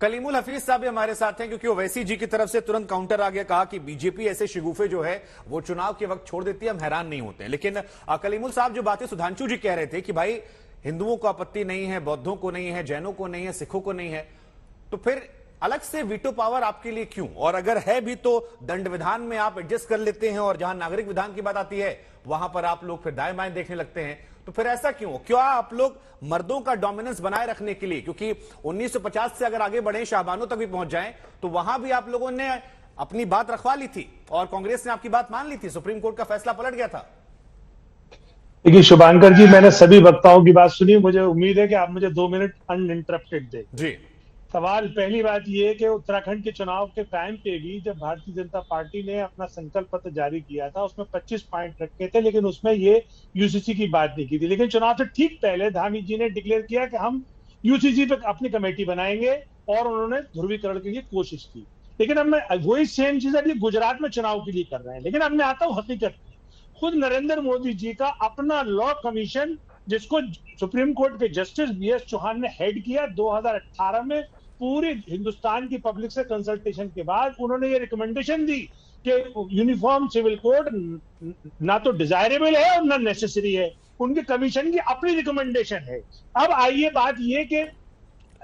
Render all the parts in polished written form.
कलीमुल हफीज साहब भी हमारे साथ हैं, क्योंकि ओवैसी जी की तरफ से तुरंत काउंटर आ गया, कहा कि बीजेपी ऐसे शिगुफे जो है वो चुनाव के वक्त छोड़ देती है, हम हैरान नहीं होते हैं। लेकिन कलीमुल साहब जो बातें सुधांशु जी कह रहे थे कि भाई हिंदुओं को आपत्ति नहीं है, बौद्धों को नहीं है, जैनों को नहीं है, सिखों को नहीं है, तो फिर अलग से वीटो पावर आपके लिए क्यों? और अगर है भी तो दंड विधान में आप एडजस्ट कर लेते हैं, और जहां नागरिक विधान की बात आती है वहां पर आप लोग फिर दाएं बाएं देखने लगते हैं। तो फिर ऐसा क्यों? क्या आप लोग मर्दों का डोमिनेंस बनाए रखने के लिए, क्योंकि 1950 से अगर आगे बढ़े, शाहबानों तक भी पहुंच जाएं, तो वहां भी आप लोगों ने अपनी बात रखवा ली थी और कांग्रेस ने आपकी बात मान ली थी, सुप्रीम कोर्ट का फैसला पलट गया था। देखिए शुभांकर जी, मैंने सभी वक्ताओं की बात सुनी। मुझे उम्मीद है कि आप मुझे 2 मिनट अनइंटरप्टेड दें। जी। सवाल पहली बात यह है कि उत्तराखंड के चुनाव के टाइम पे भी जब भारतीय जनता पार्टी ने अपना संकल्प पत्र जारी किया था, उसमें 25 पॉइंट रखे थे, लेकिन उसमें ये यूसीसी की बात नहीं की थी। लेकिन चुनाव से ठीक पहले धामी जी ने डिक्लेयर किया कि हम यूसीसी पे अपनी कमेटी बनाएंगे, और उन्होंने ध्रुवीकरण के लिए कोशिश की। लेकिन अब मैं वही सेम चीज अभी गुजरात में चुनाव के लिए कर रहे हैं। लेकिन अब मैं आता हूँ हकीकत में। खुद नरेंद्र मोदी जी का अपना लॉ कमीशन, जिसको सुप्रीम कोर्ट के जस्टिस बीएस चौहान ने हेड किया 2018 में, पूरी हिंदुस्तान की पब्लिक से कंसल्टेशन के बाद उन्होंने ये रिकमेंडेशन दी कि यूनिफॉर्म सिविल कोड ना तो डिजायरेबल है और ना नेसेसरी है। उनके कमीशन की अपनी रिकमेंडेशन है। अब आइए बात ये कि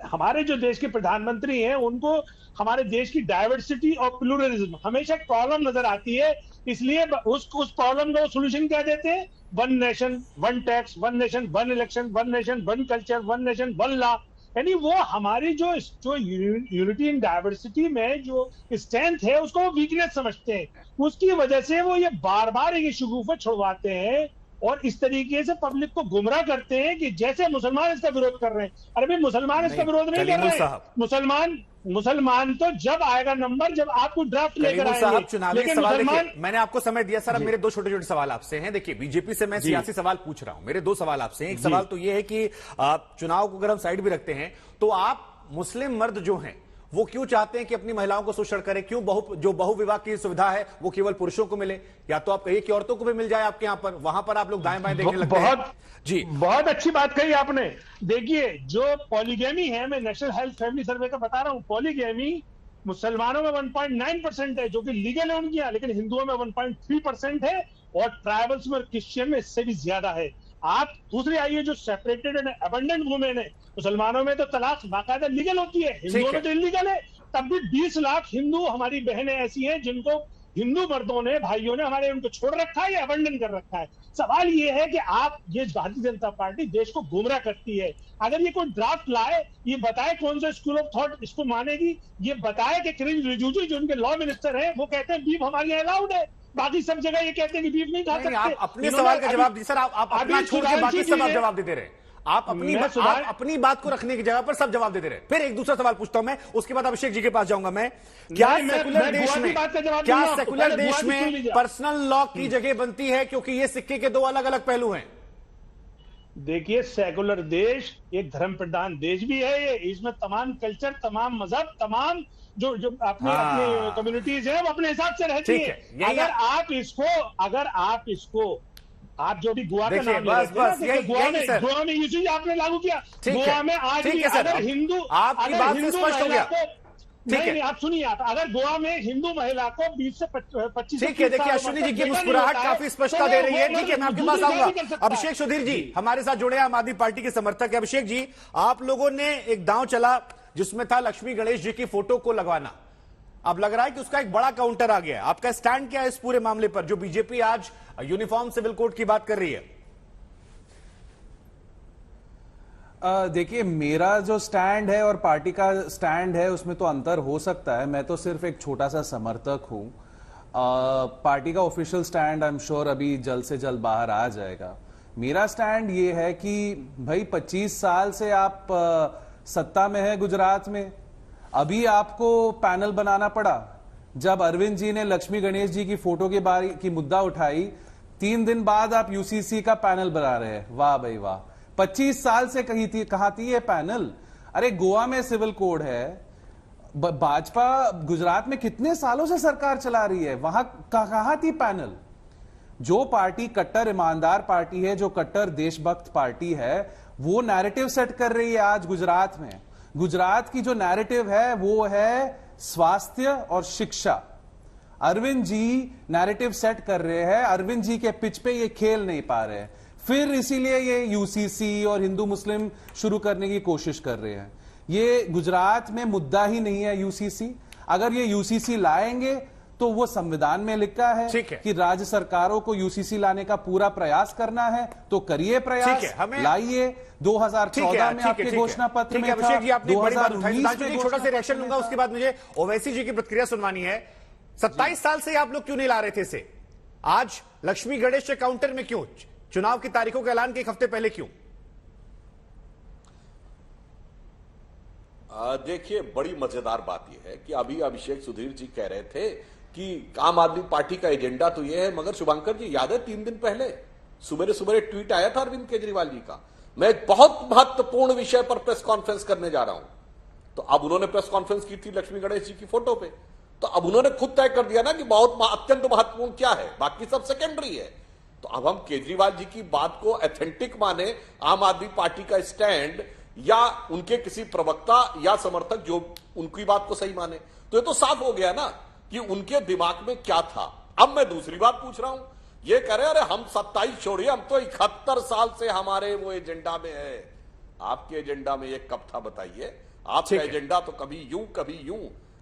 हमारे जो देश के प्रधानमंत्री हैं, उनको हमारे देश की डाइवर्सिटी और प्लूरलिज्म हमेशा प्रॉब्लम नजर आती है। इसलिए उस प्रॉब्लम का सोल्यूशन क्या देते हैं? One nation one tax, one nation one election, one nation one culture, one nation one law. यानी वो हमारी जो यूनिटी इन डाइवर्सिटी में जो स्ट्रेंथ है, उसको वो वीकनेस समझते हैं। उसकी वजह से वो ये बार बार ये शगुफे छुड़वाते हैं और इस तरीके से पब्लिक को गुमराह करते हैं कि जैसे मुसलमान इसका विरोध कर रहे हैं। अरे भाई, मुसलमान इसका विरोध नहीं कर रहे हैं। मुसलमान तो जब आएगा नंबर, जब आपको ड्राफ्ट लेकर आएंगे। चुनावी सवाल देखिए, मैंने आपको समय दिया सर। अब मेरे दो छोटे छोटे सवाल आपसे हैं। देखिए, बीजेपी से मैं सियासी सवाल पूछ रहा हूं। मेरे दो सवाल आपसे हैं। एक सवाल तो यह है कि चुनाव को अगर हम साइड भी रखते हैं, तो आप मुस्लिम मर्द जो हैं वो क्यों चाहते हैं कि अपनी महिलाओं को शोषण करें? क्यों जो बहुविवाह की सुविधा है वो केवल पुरुषों को मिले? या तो आप कहिए कि औरतों को भी मिल जाए आपके यहां पर, वहां पर आप लोग दाएं बाएं देखने लगते हैं। जी, बहुत अच्छी बात कही आपने। देखिए, जो पॉलीगैमी है, मैं नेशनल हेल्थ फैमिली सर्वे का बता रहा हूं, पॉलीगैमी मुसलमानों में 1.9% है, जो कि लीगल है उनके यहाँ, लेकिन हिंदुओं में 1.3% है, और ट्राइबल्स में, क्रिश्चियन में इससे भी ज्यादा है। आप दूसरी आइए, जो सेपरेटेड एंड अबंडेंट वुमेन है, मुसलमानों में तो तलाक बाकायदा लीगल होती है, हिंदुओं में तो इलीगल है। तब भी 20 लाख हिंदू हमारी बहनें ऐसी हैं जिनको हिंदू मर्दों ने, भाइयों ने हमारे, उनको छोड़ रखा है या अबंडन कर रखा है। सवाल ये है कि आप, ये भारतीय जनता पार्टी देश को गुमराह करती है। अगर ये कोई ड्राफ्ट लाए, ये बताए कौन सा स्कूल ऑफ थॉट इसको मानेगी, ये बताए कि किरण रिजिजू जो उनके लॉ मिनिस्टर है, वो कहते हैं बीफ हमारी अलाउड है, बाकी सब जगह ये कहते हैं कि बीफ नहीं खा सकते। आप अपने सवाल का जवाब दीजिए सर। आप अपना छोड़ के बाकी सब आप जवाब देते रहे। आप अपनी बात को रखने की जगह पर सब जवाब देते रहे। फिर एक दूसरा सवाल पूछता हूं मैं, उसके बाद अभिषेक जी के पास जाऊंगा मैं। क्या सेकुलर देश में पर्सनल लॉ की जगह बनती है? क्योंकि ये सिक्के के दो अलग अलग पहलू हैं। देखिए, सेकुलर देश एक धर्म प्रधान देश भी है। ये इसमें तमाम कल्चर, तमाम मजहब, तमाम जो अपने कम्युनिटीज है, वो अपने हिसाब से रहती है। अगर आप जो भी गोवा का नाम ले रहे थे, गोवा में यूसी आपने लागू किया। गोवा में आज भी अगर हिंदू, आपकी बात से स्पष्ट हो गया। नहीं, आप सुनिए, आप अगर गोवा में हिंदू महिला को 20 से 25, ठीक है। देखिए, अश्विनी जी की मुस्कुराहट काफी स्पष्टता दे रही है। ठीक है, मैं आपके पास आऊंगा। अभिषेक सुधीर जी हमारे साथ जुड़े, आम आदमी पार्टी के समर्थक है। अभिषेक जी, आप लोगों ने एक दांव चला जिसमें था लक्ष्मी गणेश जी की फोटो को लगवाना। अब लग रहा है कि उसका एक बड़ा काउंटर आ गया। आपका स्टैंड क्या है इस पूरे मामले पर, जो बीजेपी आज यूनिफॉर्म सिविल कोड की बात कर रही है? देखिए, मेरा जो स्टैंड है और पार्टी का स्टैंड है, उसमें तो अंतर हो सकता है। मैं तो सिर्फ एक छोटा सा समर्थक हूं। पार्टी का official stand I am sure अभी जल्द से जल्द बाहर आ जाएगा। मेरा स्टैंड ये है कि भाई 25 साल से आप सत्ता में है गुजरात में। अभी आपको पैनल बनाना पड़ा। जब अरविंद जी ने लक्ष्मी गणेश जी की फोटो के बारे की मुद्दा उठाई, 3 दिन बाद आप यूसीसी का पैनल बना रहे हैं। वाह भाई वाह। 25 साल से कहा थी ये पैनल। अरे गोवा में सिविल कोड है। भाजपा गुजरात में कितने सालों से सरकार चला रही है, वहां कहां थी पैनल? जो पार्टी कट्टर ईमानदार पार्टी है, जो कट्टर देशभक्त पार्टी है, वो नैरेटिव सेट कर रही है आज गुजरात में। गुजरात की जो नैरेटिव है वो है स्वास्थ्य और शिक्षा। अरविंद जी नैरेटिव सेट कर रहे हैं, अरविंद जी के पिच पे ये खेल नहीं पा रहे हैं, फिर इसीलिए ये यूसीसी और हिंदू मुस्लिम शुरू करने की कोशिश कर रहे हैं। ये गुजरात में मुद्दा ही नहीं है यूसीसी। अगर ये यूसीसी लाएंगे तो वो संविधान में लिखा है कि राज्य सरकारों को यूसीसी लाने का पूरा प्रयास करना है, तो करिए प्रयास, लाइए। 2014 में आपके घोषणा पत्र में था, 2019 में छोटा सा रिएक्शन लूंगा, उसके बाद मुझे ओवैसी जी की प्रतिक्रिया सुनवानी है। 27 साल से आप लोग क्यों नहीं ला रहे थे इसे? आज लक्ष्मी गणेश के काउंटर में क्यों? चुनाव की तारीखों के ऐलान के एक हफ्ते पहले क्यों? देखिए, बड़ी मजेदार बात यह है कि अभी अभिषेक सुधीर जी कह रहे थे कि आम आदमी पार्टी का एजेंडा तो यह है, मगर शुभंकर जी याद है 3 दिन पहले सुबह सुबह ट्वीट आया था अरविंद केजरीवाल जी का, मैं एक बहुत महत्वपूर्ण विषय पर प्रेस कॉन्फ्रेंस करने जा रहा हूं। तो अब उन्होंने प्रेस कॉन्फ्रेंस की थी लक्ष्मी गणेश जी की फोटो पे, तो अब उन्होंने खुद तय कर दिया ना कि बहुत अत्यंत महत्वपूर्ण क्या है, बाकी सब सेकेंडरी है। तो अब हम केजरीवाल जी की बात को एथेंटिक माने, आम आदमी पार्टी का स्टैंड, या उनके किसी प्रवक्ता या समर्थक जो उनकी बात को सही माने, तो ये तो साफ हो गया ना कि उनके दिमाग में क्या था। अब मैं दूसरी बात पूछ रहा हूं, ये कह रहे अरे हम 27 छोड़िए, हम तो 71 साल से हमारे वो एजेंडा में है। आपके एजेंडा में ये कब था बताइए? आपका एजेंडा तो कभी यूं कभी यूं।